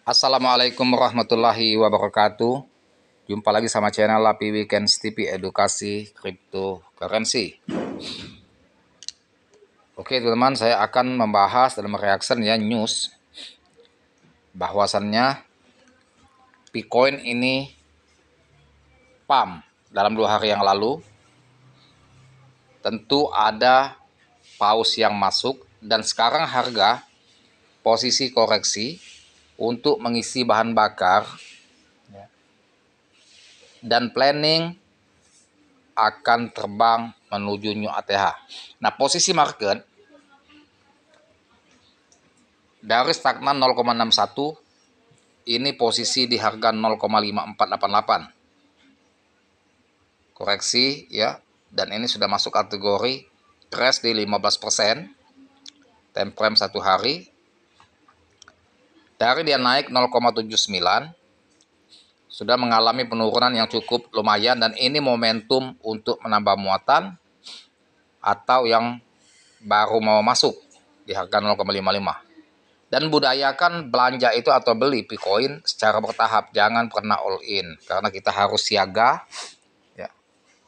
Assalamualaikum warahmatullahi wabarakatuh. Jumpa lagi sama channel Lapi Weekends TV Edukasi Cryptocurrency. Oke teman-teman, saya akan membahas dan mereaction ya news bahwasannya Bitcoin ini pump dalam 2 hari yang lalu. Tentu ada paus yang masuk dan sekarang harga posisi koreksi untuk mengisi bahan bakar dan planning akan terbang menuju New ATH. Nah, posisi market dari stagnan 0,61 ini posisi di harga 0,5488. Koreksi ya, dan ini sudah masuk kategori crash di 15%. Time frame 1 hari. Dari dia naik 0,79 sudah mengalami penurunan yang cukup lumayan, dan ini momentum untuk menambah muatan atau yang baru mau masuk di harga 0,55. Dan budayakan belanja itu atau beli Bitcoin secara bertahap, jangan pernah all in karena kita harus siaga ya.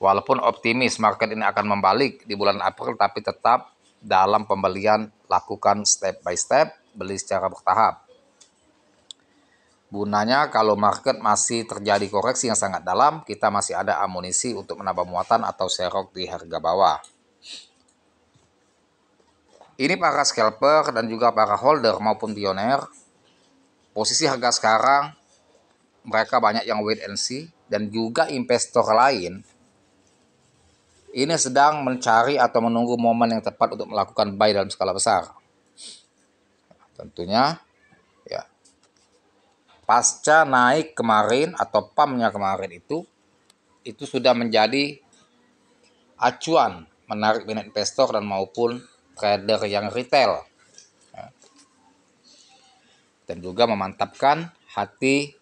Walaupun optimis market ini akan membalik di bulan April, tapi tetap dalam pembelian lakukan step by step, beli secara bertahap. Gunanya kalau market masih terjadi koreksi yang sangat dalam, kita masih ada amunisi untuk menambah muatan atau serok di harga bawah. Ini para scalper dan juga para holder maupun pioner, posisi harga sekarang mereka banyak yang wait and see, dan juga investor lain ini sedang mencari atau menunggu momen yang tepat untuk melakukan buy dalam skala besar. Tentunya ya, pasca naik kemarin atau pumpnya kemarin itu sudah menjadi acuan menarik minat investor dan maupun trader yang retail, dan juga memantapkan hati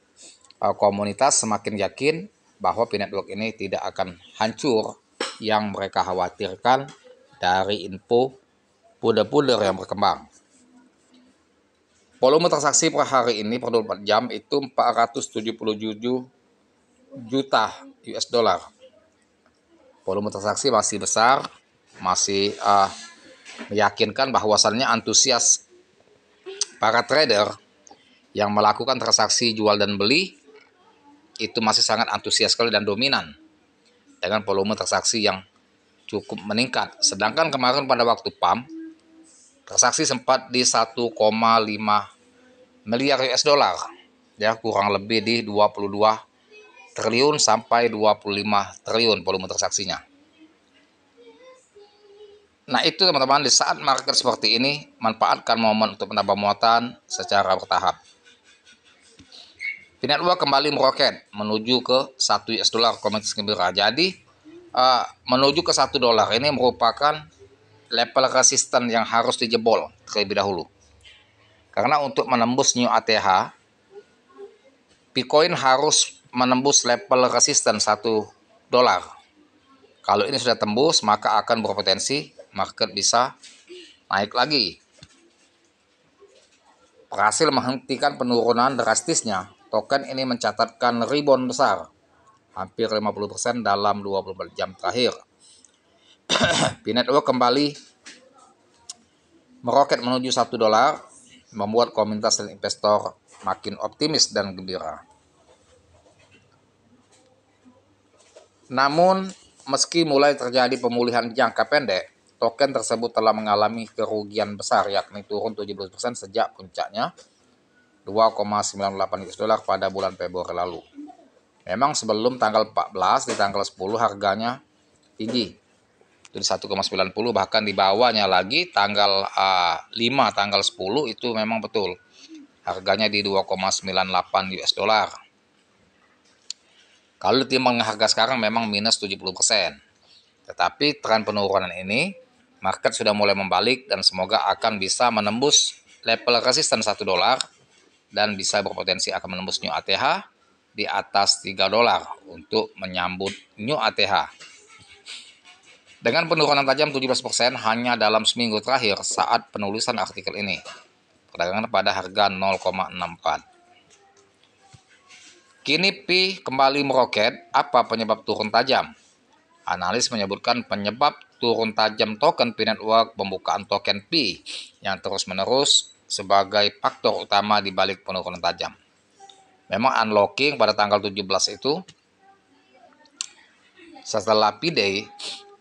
komunitas semakin yakin bahwa Pinet Block ini tidak akan hancur yang mereka khawatirkan dari info puder-puder yang berkembang. Volume transaksi per hari ini per 24 jam itu 477 juta US dollar. Volume transaksi masih besar, masih meyakinkan bahwasannya antusias para trader yang melakukan transaksi jual dan beli itu masih sangat antusias sekali dan dominan dengan volume transaksi yang cukup meningkat. Sedangkan kemarin pada waktu pump, transaksi sempat di 1,5 miliar US dollar, ya, kurang lebih di 22 triliun sampai 25 triliun volume transaksinya. Nah itu teman-teman, di saat market seperti ini, manfaatkan momen untuk menambah muatan secara bertahap. Pinet Uang kembali meroket menuju ke 1 US dollar komunitas gembira. Jadi menuju ke 1 dolar ini merupakan level resisten yang harus dijebol terlebih dahulu. Karena untuk menembus New ATH, Bitcoin harus menembus level resisten 1 dolar. Kalau ini sudah tembus, maka akan berpotensi market bisa naik lagi. Berhasil menghentikan penurunan drastisnya, token ini mencatatkan rebound besar, hampir 50% dalam 24 jam terakhir. Pinet Uang kembali meroket menuju 1 dolar, membuat komunitas dan investor makin optimis dan gembira. Namun, meski mulai terjadi pemulihan jangka pendek, token tersebut telah mengalami kerugian besar, yakni turun 17% sejak puncaknya 2,98 US dollar pada bulan Februari lalu. Memang sebelum tanggal 14, di tanggal 10 harganya tinggi, itu di 1,90, bahkan di bawahnya lagi tanggal 5, tanggal 10 itu memang betul harganya di 2,98 US dollar. Kalau ditimbang harga sekarang memang minus 70%. Tetapi tren penurunan ini, market sudah mulai membalik dan semoga akan bisa menembus level resisten 1 dolar dan bisa berpotensi akan menembus New ATH di atas 3 dolar untuk menyambut New ATH. Dengan penurunan tajam 17% hanya dalam seminggu terakhir saat penulisan artikel ini. Perdagangan pada harga 0,64. Kini Pi kembali meroket. Apa penyebab turun tajam? Analis menyebutkan penyebab turun tajam token Pi Network pembukaan token Pi yang terus-menerus sebagai faktor utama di balik penurunan tajam. Memang unlocking pada tanggal 17 itu setelah Pi Day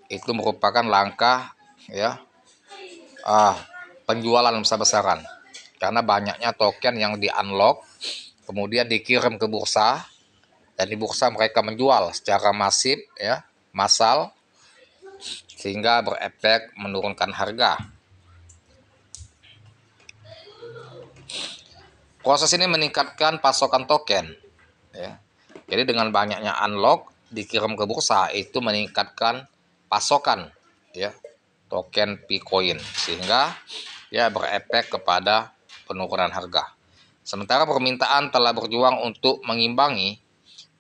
itu merupakan langkah ya penjualan besar-besaran karena banyaknya token yang di unlock kemudian dikirim ke bursa dan di bursa mereka menjual secara masif ya, massal, sehingga berefek menurunkan harga. Proses ini meningkatkan pasokan token ya. Jadi dengan banyaknya unlock dikirim ke bursa itu meningkatkan pasokan ya token Picoin sehingga ya berefek kepada penurunan harga. Sementara permintaan telah berjuang untuk mengimbangi,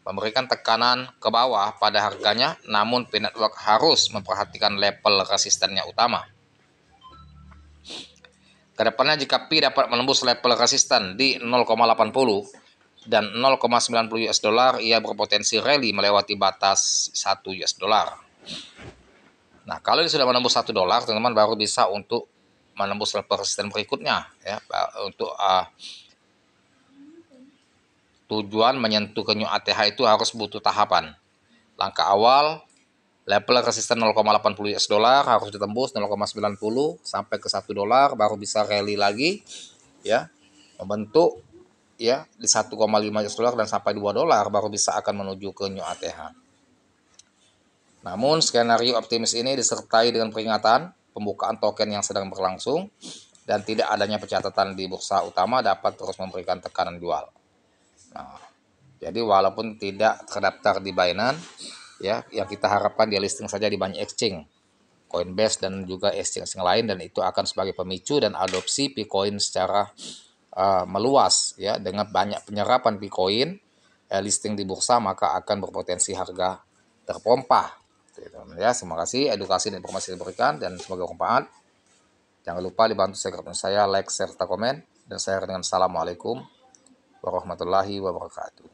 memberikan tekanan ke bawah pada harganya, namun Pi Network harus memperhatikan level resistennya utama. Kedepannya jika Pi dapat menembus level resisten di 0,80 dan 0,90 US dollar, ia berpotensi rally melewati batas 1 US dollar. Nah, kalau dia sudah menembus 1 dolar, teman-teman baru bisa untuk menembus level resisten berikutnya ya, untuk tujuan menyentuh ke new ATH itu harus butuh tahapan. Langkah awal level resisten 0,80 US dollar harus ditembus 0,90 sampai ke 1 dolar baru bisa rally lagi ya, membentuk ya di 1,5 US dollar dan sampai 2 dolar baru bisa akan menuju ke new ATH. Namun skenario optimis ini disertai dengan peringatan pembukaan token yang sedang berlangsung dan tidak adanya pencatatan di bursa utama dapat terus memberikan tekanan jual. Nah, jadi walaupun tidak terdaftar di Binance ya, yang kita harapkan dia listing saja di banyak exchange, Coinbase dan juga exchange lain, dan itu akan sebagai pemicu dan adopsi Picoin secara meluas ya, dengan banyak penyerapan Picoin listing di bursa maka akan berpotensi harga terpompa. Ya, terima kasih edukasi dan informasi diberikan dan semoga bermanfaat. Jangan lupa dibantu subscribe saya, like, share, serta komen, dan saya dengan assalamualaikum warahmatullahi wabarakatuh.